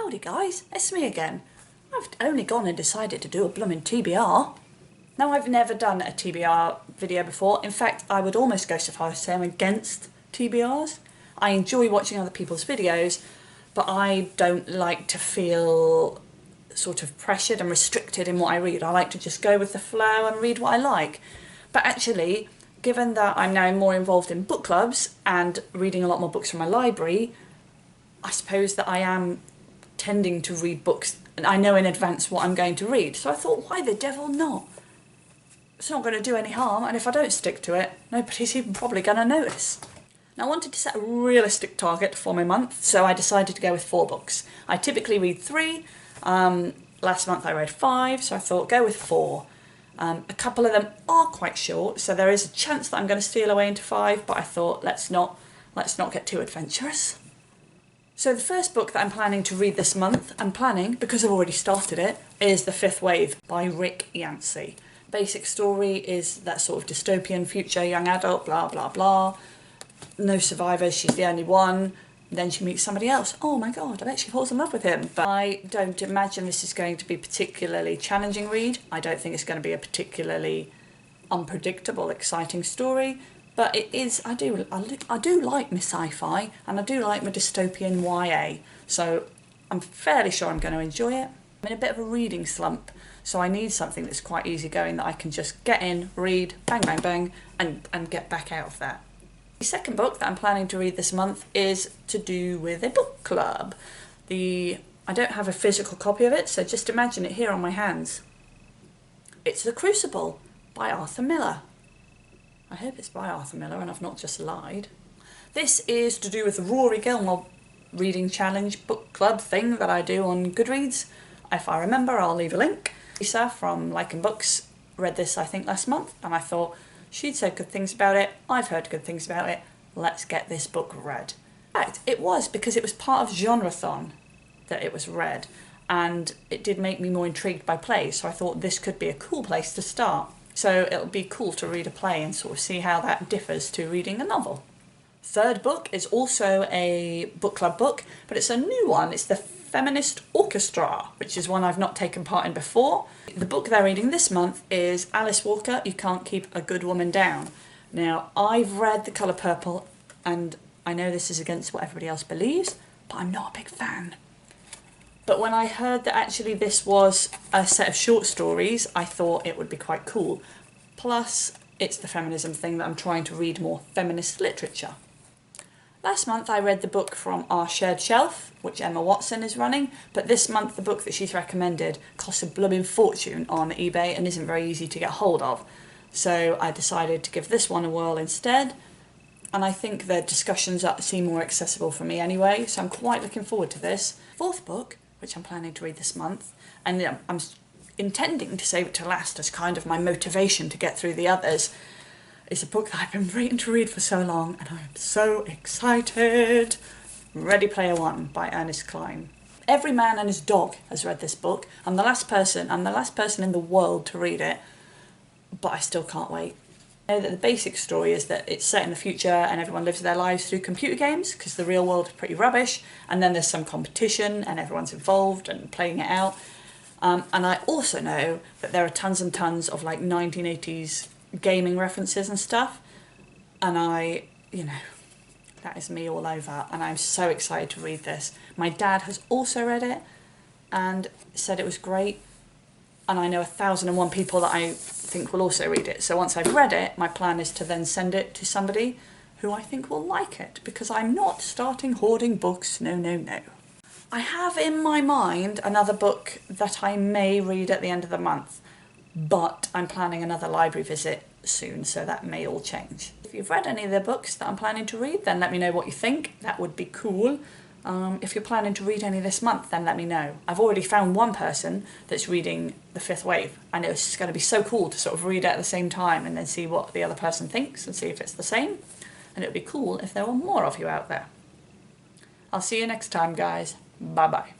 Howdy guys, it's me again. I've only gone and decided to do a blooming TBR. Now I've never done a TBR video before. In fact, I would almost go so far as to say I'm against TBRs. I enjoy watching other people's videos, but I don't like to feel sort of pressured and restricted in what I read. I like to just go with the flow and read what I like. But actually, given that I'm now more involved in book clubs and reading a lot more books from my library, I suppose that I am tending to read books and I know in advance what I'm going to read. So I thought, why the devil not? It's not going to do any harm, and if I don't stick to it, nobody's even probably going to notice. Now I wanted to set a realistic target for my month, so I decided to go with 4 books. I typically read 3. Last month I read 5, so I thought go with 4. A couple of them are quite short, so there is a chance that I'm going to steal away into 5, but I thought let's not get too adventurous. So the first book that I'm planning to read this month, because I've already started it, is The Fifth Wave by Rick Yancey. Basic story is that sort of dystopian future, young adult, blah blah blah. No survivors, she's the only one. Then she meets somebody else. Oh my god, I bet she falls in love with him. But I don't imagine this is going to be a particularly challenging read. I don't think it's going to be a particularly unpredictable, exciting story. But it is, I do like my sci-fi, and I do like my dystopian YA. So I'm fairly sure I'm going to enjoy it. I'm in a bit of a reading slump, so I need something that's quite easygoing that I can just get in, read, bang bang bang, and get back out of that. The second book that I'm planning to read this month is to do with a book club. I don't have a physical copy of it, so just imagine it here on my hands. It's The Crucible by Arthur Miller. I hope it's by Arthur Miller and I've not just lied. This is to do with the Rory Gilmore reading challenge book club thing that I do on Goodreads. If I remember, I'll leave a link. Lisa from Liking Books read this, I think, last month, and I thought she'd said good things about it. I've heard good things about it. Let's get this book read. In fact, it was because it was part of Genreathon that it was read, and it did make me more intrigued by plays, so I thought this could be a cool place to start. So it'll be cool to read a play and sort of see how that differs to reading a novel. Third book is also a book club book, but it's a new one. It's The Feminist Orchestra, which is one I've not taken part in before. The book they're reading this month is Alice Walker, You Can't Keep a Good Woman Down. Now, I've read The Colour Purple, and I know this is against what everybody else believes, but I'm not a big fan. But when I heard that actually this was a set of short stories, I thought it would be quite cool. Plus, it's the feminism thing that I'm trying to read more feminist literature. Last month I read the book from Our Shared Shelf, which Emma Watson is running, but this month the book that she's recommended costs a blooming fortune on eBay and isn't very easy to get hold of. So I decided to give this one a whirl instead, and I think the discussions seem more accessible for me anyway, so I'm quite looking forward to this. Fourth book, which I'm planning to read this month, and I'm intending to save it to last as kind of my motivation to get through the others, is a book that I've been waiting to read for so long, and I am so excited. Ready Player One by Ernest Cline. Every man and his dog has read this book. I'm the last person in the world to read it, but I still can't wait. I know that the basic story is that it's set in the future and everyone lives their lives through computer games because the real world is pretty rubbish, and then there's some competition and everyone's involved and playing it out. And I also know that there are tons and tons of like 1980s gaming references and stuff, and that is me all over, and I'm so excited to read this. My dad has also read it and said it was great, and I know 1,001 people that I think will also read it. So once I've read it, my plan is to then send it to somebody who I think will like it, because I'm not starting hoarding books, no no no. I have in my mind another book that I may read at the end of the month, but I'm planning another library visit soon, so that may all change. If you've read any of the books that I'm planning to read, then let me know what you think. That would be cool. If you're planning to read any this month, then let me know. I've already found one person that's reading The Fifth Wave, and it's going to be so cool to sort of read it at the same time and then see what the other person thinks and see if it's the same. And it would be cool if there were more of you out there. I'll see you next time, guys. Bye-bye.